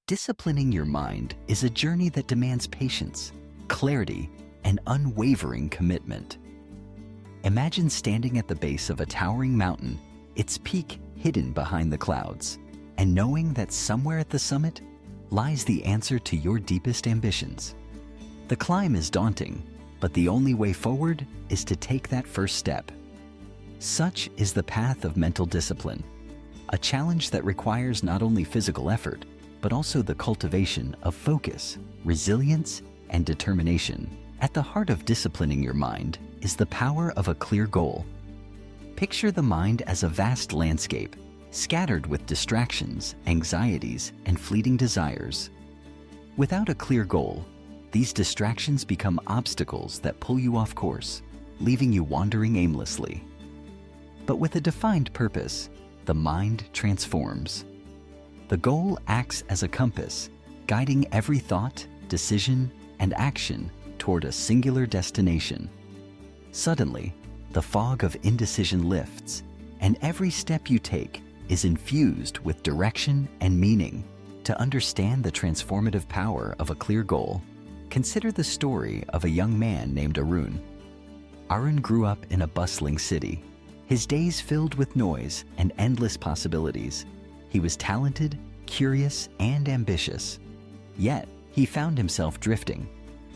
Disciplining your mind is a journey that demands patience, clarity, and unwavering commitment. Imagine standing at the base of a towering mountain, its peak hidden behind the clouds, and knowing that somewhere at the summit lies the answer to your deepest ambitions. The climb is daunting, but the only way forward is to take that first step. Such is the path of mental discipline, a challenge that requires not only physical effort, but also the cultivation of focus, resilience, and determination. At the heart of disciplining your mind is the power of a clear goal. Picture the mind as a vast landscape, scattered with distractions, anxieties, and fleeting desires. Without a clear goal, these distractions become obstacles that pull you off course, leaving you wandering aimlessly. But with a defined purpose, the mind transforms. The goal acts as a compass, guiding every thought, decision, and action toward a singular destination. Suddenly, the fog of indecision lifts, and every step you take is infused with direction and meaning. To understand the transformative power of a clear goal, consider the story of a young man named Arun. Arun grew up in a bustling city, his days filled with noise and endless possibilities. He was talented, curious, and ambitious. Yet, he found himself drifting,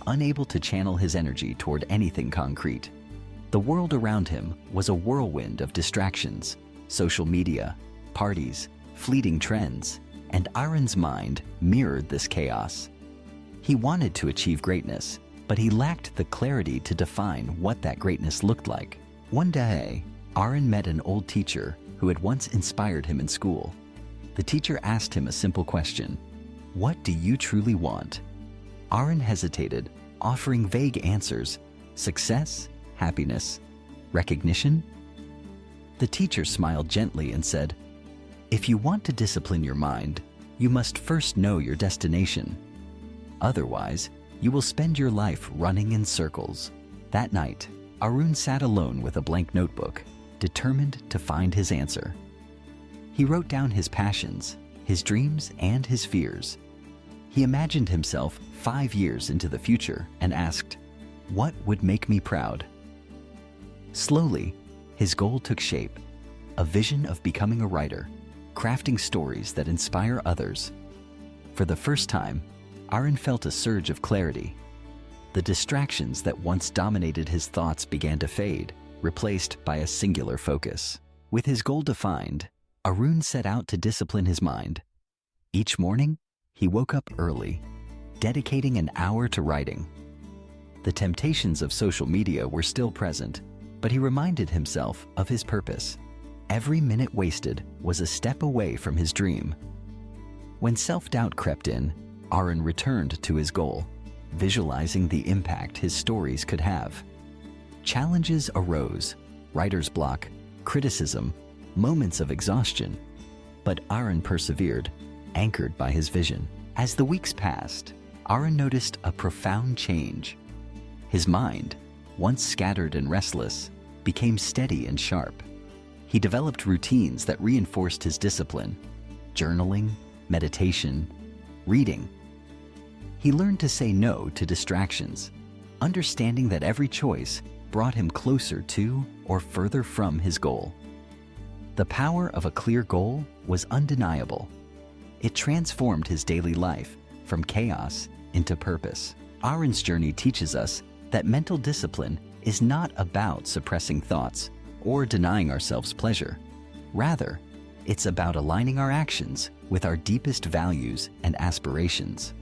unable to channel his energy toward anything concrete. The world around him was a whirlwind of distractions, social media, parties, fleeting trends, and Arun's mind mirrored this chaos. He wanted to achieve greatness, but he lacked the clarity to define what that greatness looked like. One day, Arun met an old teacher who had once inspired him in school. The teacher asked him a simple question: "What do you truly want?" Arun hesitated, offering vague answers: success, happiness, recognition. The teacher smiled gently and said, "If you want to discipline your mind, you must first know your destination. Otherwise, you will spend your life running in circles." That night, Arun sat alone with a blank notebook, determined to find his answer. He wrote down his passions, his dreams, and his fears. He imagined himself 5 years into the future and asked, "What would make me proud?" Slowly, his goal took shape, a vision of becoming a writer, crafting stories that inspire others. For the first time, Arun felt a surge of clarity. The distractions that once dominated his thoughts began to fade, replaced by a singular focus. With his goal defined, Arun set out to discipline his mind. Each morning, he woke up early, dedicating an hour to writing. The temptations of social media were still present, but he reminded himself of his purpose. Every minute wasted was a step away from his dream. When self-doubt crept in, Arun returned to his goal, visualizing the impact his stories could have. Challenges arose: writer's block, criticism, moments of exhaustion. But Arun persevered, anchored by his vision. As the weeks passed, Arun noticed a profound change. His mind, once scattered and restless, became steady and sharp. He developed routines that reinforced his discipline: journaling, meditation, reading. He learned to say no to distractions, understanding that every choice brought him closer to or further from his goal. The power of a clear goal was undeniable. It transformed his daily life from chaos into purpose. Arun's journey teaches us that mental discipline is not about suppressing thoughts or denying ourselves pleasure. Rather, it's about aligning our actions with our deepest values and aspirations.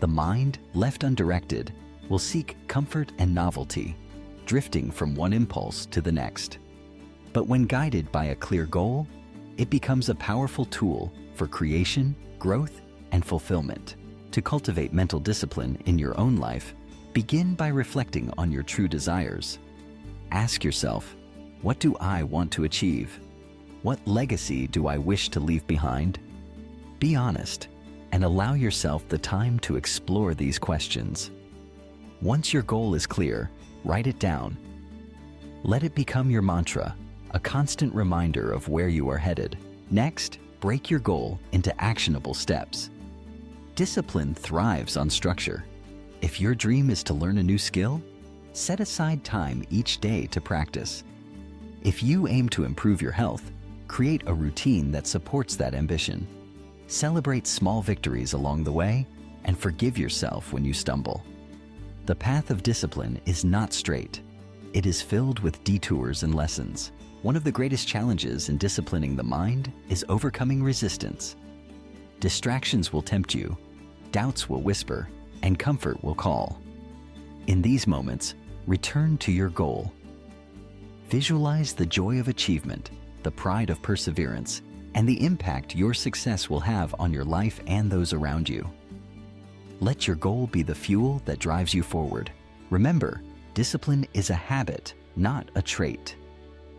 The mind, left undirected, will seek comfort and novelty, drifting from one impulse to the next. But when guided by a clear goal, it becomes a powerful tool for creation, growth, and fulfillment. To cultivate mental discipline in your own life, begin by reflecting on your true desires. Ask yourself, what do I want to achieve? What legacy do I wish to leave behind? Be honest and allow yourself the time to explore these questions. Once your goal is clear, write it down. Let it become your mantra, a constant reminder of where you are headed. Next, break your goal into actionable steps. Discipline thrives on structure. If your dream is to learn a new skill, set aside time each day to practice. If you aim to improve your health, create a routine that supports that ambition. Celebrate small victories along the way and forgive yourself when you stumble. The path of discipline is not straight. It is filled with detours and lessons. One of the greatest challenges in disciplining the mind is overcoming resistance. Distractions will tempt you, doubts will whisper, and comfort will call. In these moments, return to your goal. Visualize the joy of achievement, the pride of perseverance, and the impact your success will have on your life and those around you. Let your goal be the fuel that drives you forward. Remember, discipline is a habit, not a trait.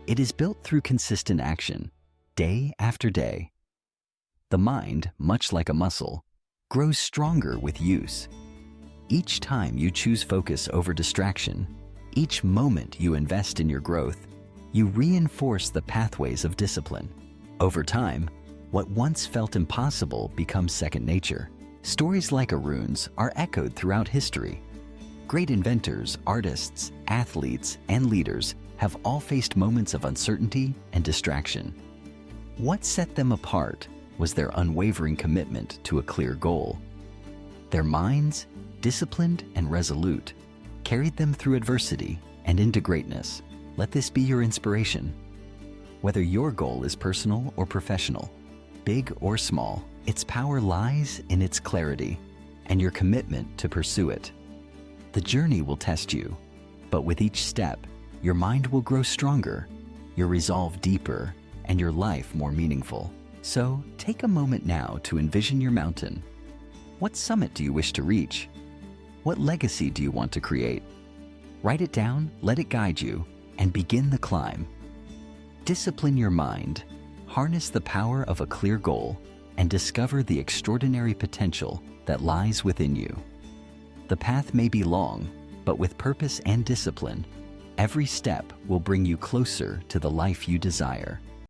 It is built through consistent action, day after day. The mind, much like a muscle, grows stronger with use. Each time you choose focus over distraction, each moment you invest in your growth, you reinforce the pathways of discipline. Over time, what once felt impossible becomes second nature. Stories like Arun's are echoed throughout history. Great inventors, artists, athletes, and leaders have all faced moments of uncertainty and distraction. What set them apart was their unwavering commitment to a clear goal. Their minds, disciplined and resolute, carried them through adversity and into greatness. Let this be your inspiration. Whether your goal is personal or professional, big or small, its power lies in its clarity and your commitment to pursue it. The journey will test you, but with each step, your mind will grow stronger, your resolve deeper, and your life more meaningful. So take a moment now to envision your mountain. What summit do you wish to reach? What legacy do you want to create? Write it down, let it guide you, and begin the climb. Discipline your mind, harness the power of a clear goal, and discover the extraordinary potential that lies within you. The path may be long, but with purpose and discipline, every step will bring you closer to the life you desire.